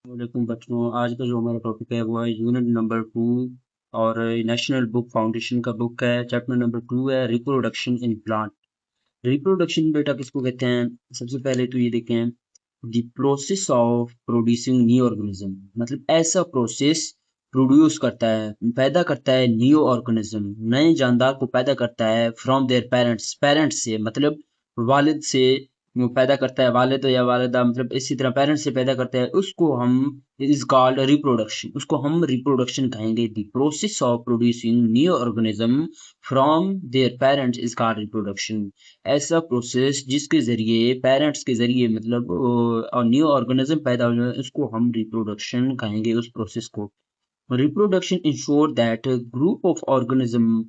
वालेकुम बच्चों, आज का जो हमारा टॉपिक है वो है यूनिट नंबर 2 और नेशनल बुक फाउंडेशन का बुक है। चैप्टर नंबर 2 है रिप्रोडक्शन इन प्लांट। रिप्रोडक्शन बेटा किसको कहते हैं? सबसे पहले तो ये देखें, the process of producing new organism, मतलब ऐसा प्रोसेस प्रोड्यूस करता है, पैदा करता है न्यू ऑर्गेनिज्म, नए जानदार को पैदा करता है फ्रॉम देयर पेरेंट्स, पेरेंट्स से मतलब वालिद से वो पैदा करता है, वालिद या वालिदा मतलब इसी तरह पेरेंट्स से पैदा करता है, उसको हम इज कॉल्ड रिप्रोडक्शन, उसको हम रिप्रोडक्शन कहेंगे। The process of producing new organism from their parents is called reproduction. ऐसा प्रोसेस जिसके ज़रिए पेरेंट्स के ज़रिए मतलब न्यू ऑर्गेनिज्म पैदा हो जाए, उसको हम रिप्रोडक्शन कहेंगे उस प्रोसेस को। Reproduction ensure that group of organism,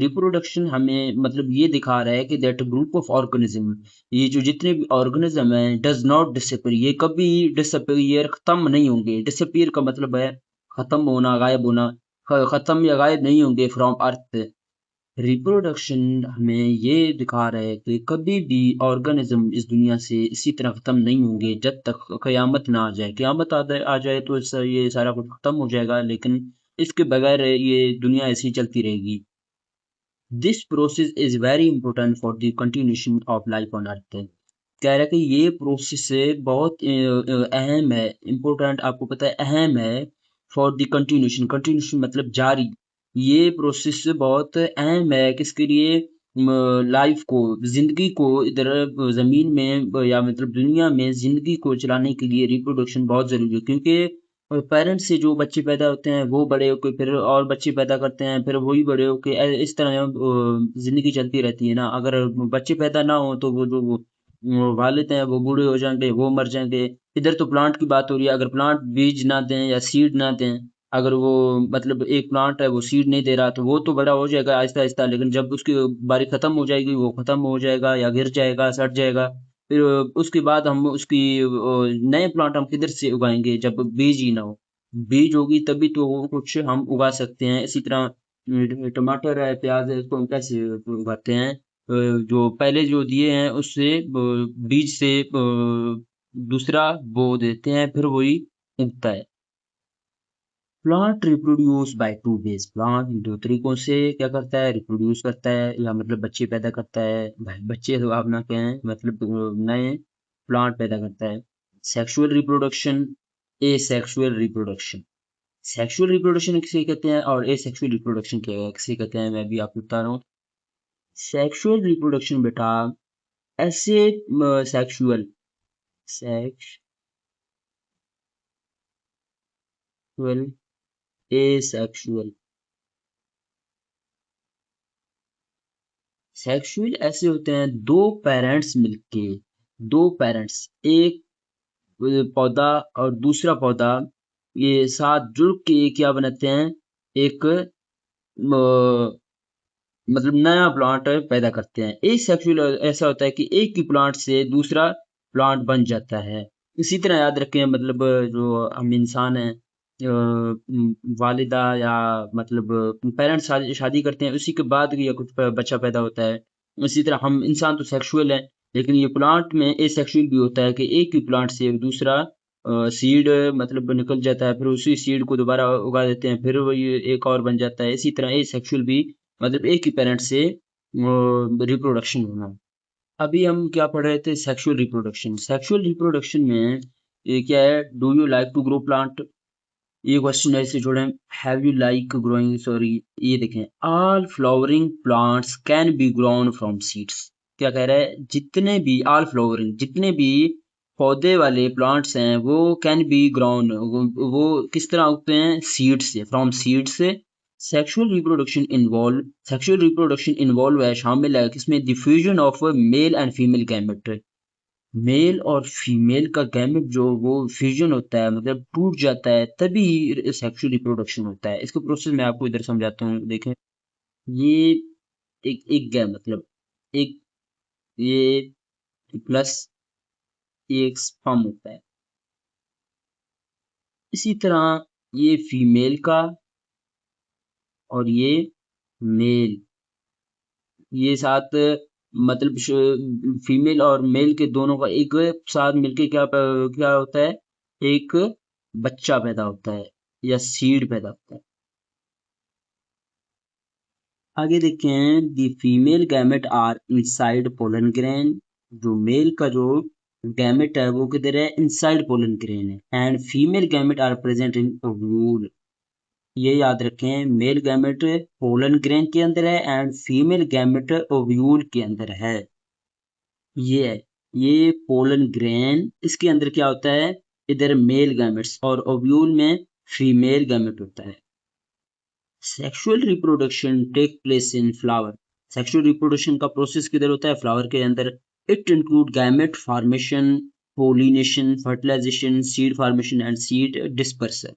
reproduction हमें मतलब ये दिखा रहा है कि दैट ग्रुप ऑफ ऑर्गेनिज्म, ये जो जितने भी ऑर्गेनिज्म हैं, डज नॉट डिसअपीयर, ये कभी डिसअपीयर खत्म नहीं होंगे। डिसअपीयर का मतलब है खत्म होना, गायब होना, खत्म या गायब नहीं होंगे फ्रॉम अर्थ। रिप्रोडक्शन हमें ये दिखा रहा है कि कभी भी ऑर्गेनिज्म इस दुनिया से इसी तरह ख़त्म नहीं होंगे जब तक क़यामत ना आ जाए। क़यामत आ जाए तो ये सारा कुछ ख़त्म हो जाएगा, लेकिन इसके बगैर ये दुनिया ऐसी ही चलती रहेगी। This process is very important for the continuation of life on earth. कह रहा है कि ये प्रोसेस बहुत अहम है, इम्पोर्टेंट आपको पता है, अहम है फॉर द कंटिन्यूशन। कंटिन्यूशन मतलब जारी। ये प्रोसेस बहुत अहम है किसके लिए? लाइफ को, जिंदगी को इधर जमीन में या मतलब दुनिया में जिंदगी को चलाने के लिए रिप्रोडक्शन बहुत जरूरी है, क्योंकि पेरेंट्स से जो बच्चे पैदा होते हैं वो बड़े होके फिर और बच्चे पैदा करते हैं, फिर वही बड़े होके इस तरह जिंदगी चलती रहती है ना। अगर बच्चे पैदा ना हो तो वो जो वो वालिद हैं वो बूढ़े हो जाएंगे, वो मर जाएंगे। इधर तो प्लांट की बात हो रही है, अगर प्लांट बीज ना दें या सीड ना दें, अगर वो मतलब एक प्लांट है वो सीड नहीं दे रहा तो वो तो बड़ा हो जाएगा आहिस्ता आहिस्ता, लेकिन जब उसकी बारी खत्म हो जाएगी वो खत्म हो जाएगा या गिर जाएगा, सड़ जाएगा। फिर उसके बाद हम उसकी नए प्लांट हम किधर से उगाएंगे जब बीज ही ना हो? बीज होगी तभी तो वो कुछ हम उगा सकते हैं। इसी तरह टमाटर है, प्याज है, इसको हम कैसे उगाते हैं? जो पहले जो दिए हैं उससे बीज से दूसरा बो देते हैं, फिर वही उगता है। Plant reproduce by two ways, plant दो तरीकों से क्या करता है? रिप्रोड्यूस करता है या मतलब बच्चे पैदा करता है। बच्चे तो आप ना कहें, मतलब नए प्लांट पैदा करता है। सेक्सुअल रिप्रोडक्शन, ए सेक्सुअल रिप्रोडक्शन। सेक्सुअल रिप्रोडक्शन किसे कहते हैं और ए सेक्सुअल रिप्रोडक्शन क्या किसे कहते हैं, मैं भी आपको बता रहा हूँ। सेक्सुअल रिप्रोडक्शन बेटा ऐसे सेक्सुअल, सेक्सुअल, ए सेक्सुअल। सेक्सुअल ऐसे होते हैं दो पेरेंट्स मिलके, दो पेरेंट्स, एक पौधा और दूसरा पौधा, ये साथ जुड़ के क्या बनाते हैं? एक मतलब नया प्लांट पैदा करते हैं। एसेक्सुअल ऐसा होता है कि एक ही प्लांट से दूसरा प्लांट बन जाता है। इसी तरह याद रखें, मतलब जो हम इंसान हैं, वालिदा या मतलब पेरेंट्स शादी करते हैं, उसी के बाद या कुछ बच्चा पैदा होता है। इसी तरह हम इंसान तो सेक्सुअल हैं, लेकिन ये प्लांट में एसेक्सुअल भी होता है कि एक ही प्लांट से एक दूसरा सीड मतलब निकल जाता है, फिर उसी सीड को दोबारा उगा देते हैं, फिर वही एक और बन जाता है। इसी तरह एसेक्सुअल भी मतलब एक ही पेरेंट से रिप्रोडक्शन होना। अभी हम क्या पढ़ रहे थे? Sexual reproduction. सेक्सुअल रिप्रोडक्शन में ये क्या है? Do you like to grow plant? ये क्वेश्चन ऐसे जोड़े, have you like growing, sorry, ये देखें, all flowering plants can be grown from seeds. क्या कह रहा है? जितने भी ऑल फ्लावरिंग, जितने भी पौधे वाले प्लांट्स हैं वो कैन बी ग्रोन, वो किस तरह उगते हैं? सीड से, फ्रॉम सीड से। सेक्सुअल रिप्रोडक्शन इन्वॉल्व है, शामिल है किसमें? Diffusion of male and female gamete. Male और फीमेल का गैमेट जो वो फ्यूजन होता है, मतलब टूट जाता है, तभी सेक्सुअल रिप्रोडक्शन होता है। इसको प्रोसेस मैं आपको इधर समझाता हूँ, देखें। ये एक एक गैम मतलब एक, ये प्लस ये एक स्पर्म होता है। इसी तरह ये फीमेल का और ये मेल, ये साथ मतलब फीमेल और मेल के दोनों का एक साथ मिलके क्या क्या होता है? एक बच्चा पैदा होता है या सीड पैदा होता है। आगे देखते हैं the female gamete are inside pollen grain. जो मेल का जो गैमेट है वो किधर है, इनसाइड पोलन ग्रेन है। And female gamete are present in ovule. ये याद रखें, मेल गैमेट पोलन ग्रेन के अंदर है एंड फीमेल गैमेट ओव्यूल के अंदर है। ये है, ये पोलन ग्रेन, इसके अंदर क्या होता है, इधर मेल गैमेट्स और ओव्यूल में फीमेल गैमेट होता है। Sexual reproduction take place in flower. Sexual reproduction का प्रोसेस किधर होता है, फ्लावर के अंदर। It include gamete formation, pollination, fertilisation, seed formation and seed dispersion.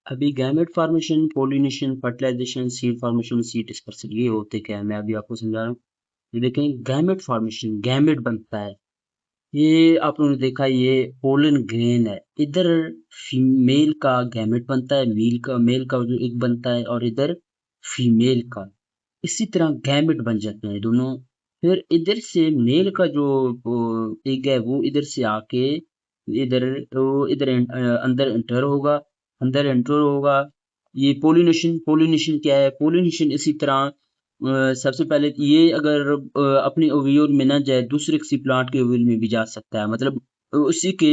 अभी gamete formation, pollination, fertilisation, seed formation, seed dispersion, ये होते क्या है मैं अभी आपको समझा रहा हूँ। ये देखें, गैमेट फॉर्मेशन, गैमेट बनता है, ये आप लोगों ने देखा, ये पोलन ग्रेन है, इधर फीमेल का गैमेट बनता है, मेल का जो एक बनता है, और इधर फीमेल का। इसी तरह गैमेट बन जाते हैं दोनों। फिर इधर से मेल का जो एग है वो इधर से आके इधर अंदर एंटर होगा, ये पोलिनेशन। पोलिनेशन क्या है, पोलिनेशन इसी तरह सबसे पहले ये अगर अपने ओव्यूल में ना जाए, दूसरे किसी प्लांट के ओव्यूल में भी जा सकता है। मतलब उसी के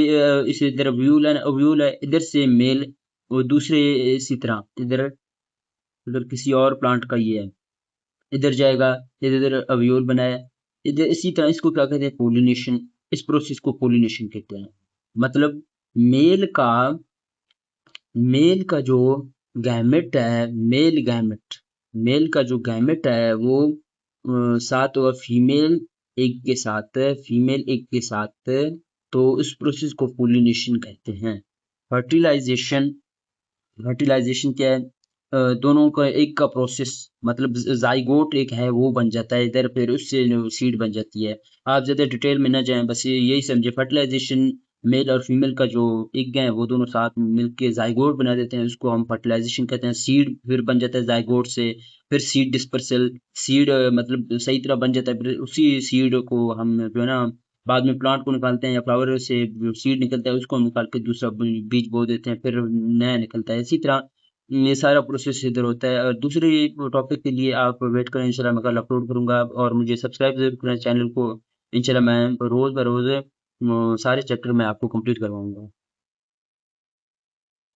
इस इधर ओव्यूल है, इधर से मेल, वो दूसरे इसी तरह इधर इधर किसी और प्लांट का ये है, इधर जाएगा, इधर ओव्यूल बनाया, इधर इसी तरह। इसको क्या कहते हैं, पोलिनेशन। इस प्रोसेस को पोलिनेशन कहते हैं। मतलब मेल का मेल का जो गैमेट है, मेल का जो गैमेट है वो साथ होगा फीमेल एग के साथ, तो इस प्रोसेस को पोलिनेशन कहते हैं। फर्टिलाइजेशन, क्या है, दोनों का एक का प्रोसेस, मतलब जाइगोट एक है वो बन जाता है इधर, फिर उससे सीड बन जाती है। आप ज़्यादा डिटेल में ना जाएं, बस यही समझे, फर्टिलाइजेशन, मेल और फीमेल का जो एग है वो दोनों साथ मिलके जाइगोट बना देते हैं, उसको हम फर्टिलाइजेशन कहते हैं। सीड फिर बन जाता है जाइगोट से, फिर सीड डिस्पर्सल, सीड मतलब सही तरह बन जाता है, फिर उसी सीड को हम जो है ना बाद में प्लांट को निकालते हैं, या फ्लावर से जो सीड निकलता है उसको हम निकाल के दूसरा बीज बो देते हैं, फिर नया निकलता है। इसी तरह ये सारा प्रोसेस इधर होता है। और दूसरे टॉपिक के लिए आप वेट करें, इंशाल्लाह मैं कल अपलोड करूंगा। और मुझे सब्सक्राइब जरूर करें चैनल को, इंशाल्लाह मैं रोज़ ब रोज़ सारे चैप्टर मैं आपको कंप्लीट करवाऊंगा।